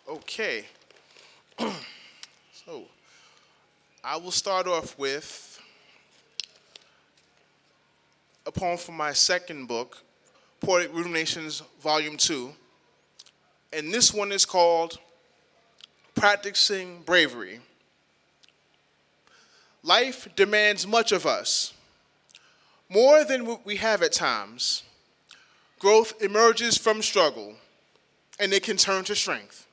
Okay. So, I will start off with a poem from my second book, Poetic Ruminations, Volume 2. And this one is called Practicing Bravery. Life demands much of us, more than what we have at times. Growth emerges from struggle, and it can turn to strength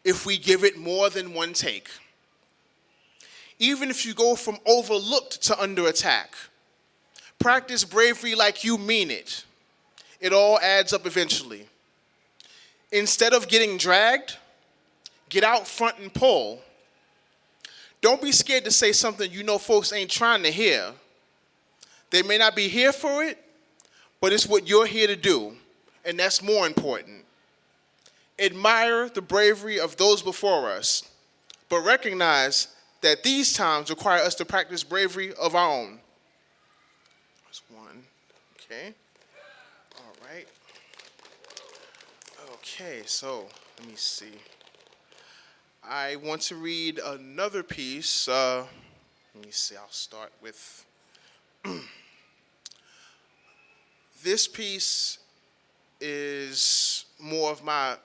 if we give it more than one take. Even if you go from overlooked to under attack, practice bravery like you mean it. It all adds up eventually. Instead of getting dragged, get out front and pull. Don't be scared to say something you know folks ain't trying to hear. They may not be here for it, but it's what you're here to do, and that's more important. Admire the bravery of those before us, but recognize that these times require us to practice bravery of our own. That's one. Okay. All right. Okay, so let me see. I want to read another piece. Let me see. I'll start with this piece is more of my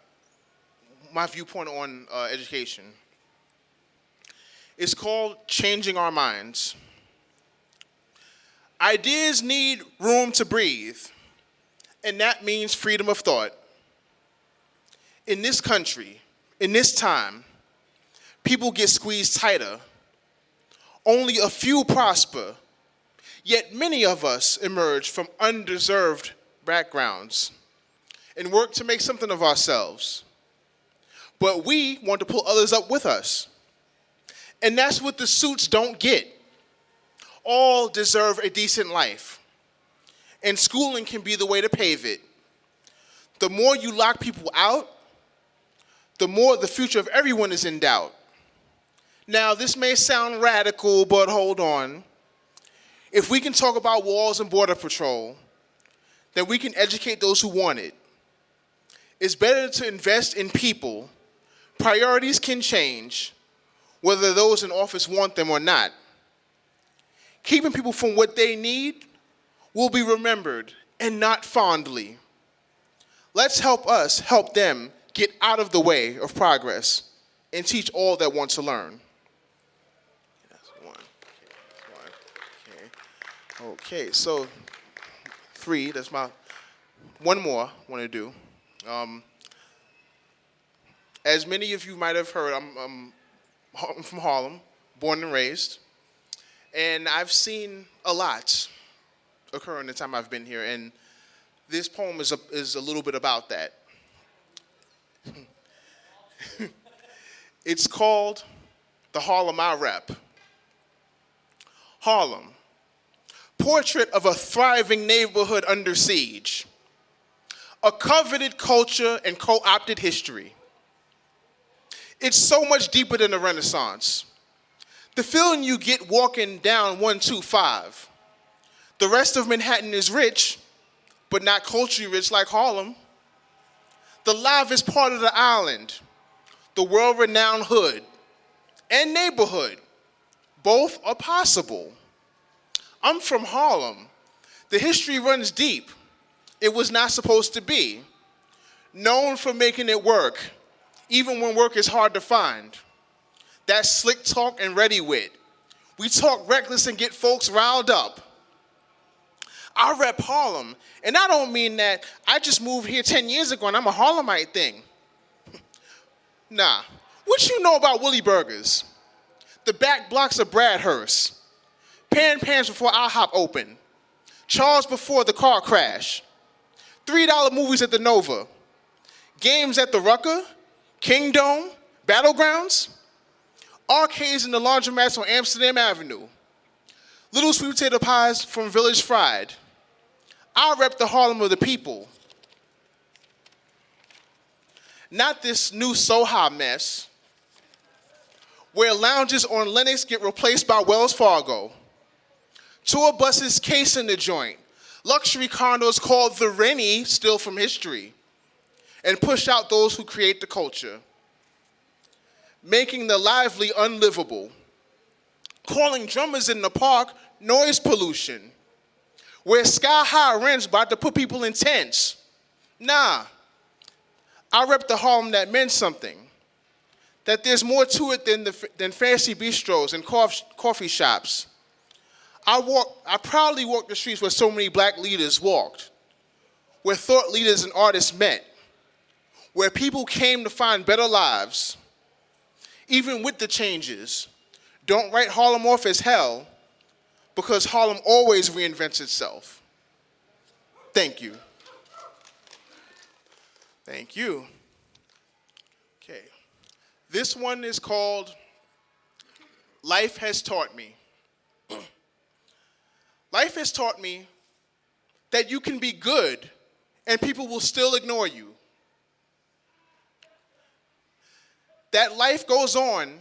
viewpoint on education. It's called Changing Our Minds. Ideas need room to breathe, and that means freedom of thought. In this country, in this time, people get squeezed tighter. Only a few prosper, yet many of us emerge from undeserved backgrounds and work to make something of ourselves. But we want to pull others up with us. And that's what the suits don't get. All deserve a decent life. And schooling can be the way to pave it. The more you lock people out, the more the future of everyone is in doubt. Now, this may sound radical, but hold on. If we can talk about walls and border patrol, then we can educate those who want it. It's better to invest in people. Priorities can change, whether those in office want them or not. Keeping people from what they need will be remembered, and not fondly. Let's help us help them get out of the way of progress and teach all that want to learn. That's one. Okay, so 3, that's my one more I want to do. As many of you might have heard, I'm from Harlem, born and raised, and I've seen a lot occur in the time I've been here, and this poem is a little bit about that. It's called The Harlem I Rep. Harlem, portrait of a thriving neighborhood under siege, a coveted culture and co-opted history. It's so much deeper than the Renaissance. The feeling you get walking down 125. The rest of Manhattan is rich, but not culturally rich like Harlem. The livest part of the island, the world-renowned hood and neighborhood, both are possible. I'm from Harlem. The history runs deep. It was not supposed to be. Known for making it work, even when work is hard to find. That's slick talk and ready wit. We talk reckless and get folks riled up. I rep Harlem, and I don't mean that I just moved here 10 years ago and I'm a Harlemite thing. Nah. What you know about Willie Burgers? The back blocks of Bradhurst. Pan Pans before IHOP opened. Charles before the car crash. $3 movies at the Nova. Games at the Rucker. Kingdom, Battlegrounds, arcades in the laundromats on Amsterdam Avenue, little sweet potato pies from Village Fried. I rep the Harlem of the people. Not this new Soha mess, where lounges on Lenox get replaced by Wells Fargo. Tour buses casing the joint. Luxury condos called the Rennie, still from history. and push out those who create the culture, making the lively unlivable, calling drummers in the park noise pollution, where sky-high rents about to put people in tents. Nah, I rep the Harlem that meant something, that there's more to it than fancy bistros and coffee shops. I proudly walked the streets where so many black leaders walked, where thought leaders and artists met, where people came to find better lives. Even with the changes, don't write Harlem off as hell, because Harlem always reinvents itself. Thank you. Thank you. Okay. This one is called Life Has Taught Me. Life has taught me that you can be good and people will still ignore you. That life goes on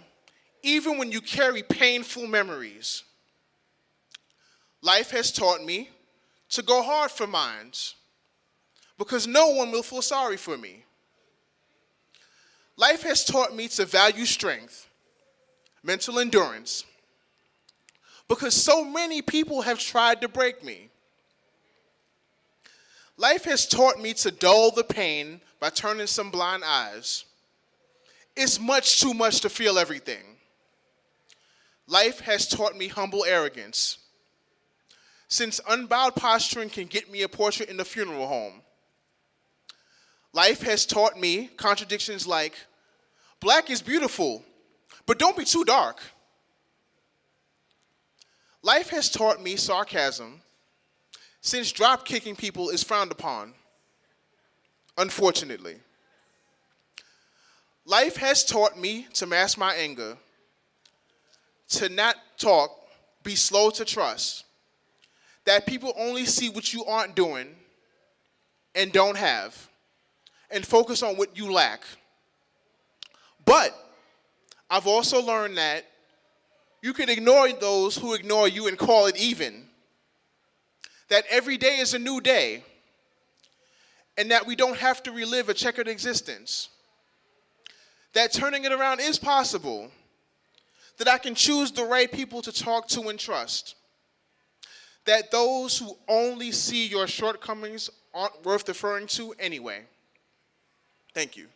even when you carry painful memories. Life has taught me to go hard for mine, because no one will feel sorry for me. Life has taught me to value strength, mental endurance, because so many people have tried to break me. Life has taught me to dull the pain by turning some blind eyes. It's much too much to feel everything. Life has taught me humble arrogance, since unbowed posturing can get me a portrait in the funeral home. Life has taught me contradictions like, black is beautiful, but don't be too dark. Life has taught me sarcasm, since drop-kicking people is frowned upon, unfortunately. Life has taught me to mask my anger, to not talk, be slow to trust, that people only see what you aren't doing and don't have, and focus on what you lack. But I've also learned that you can ignore those who ignore you and call it even. That every day is a new day, and that we don't have to relive a checkered existence. That turning it around is possible. That I can choose the right people to talk to and trust. That those who only see your shortcomings aren't worth deferring to anyway. Thank you.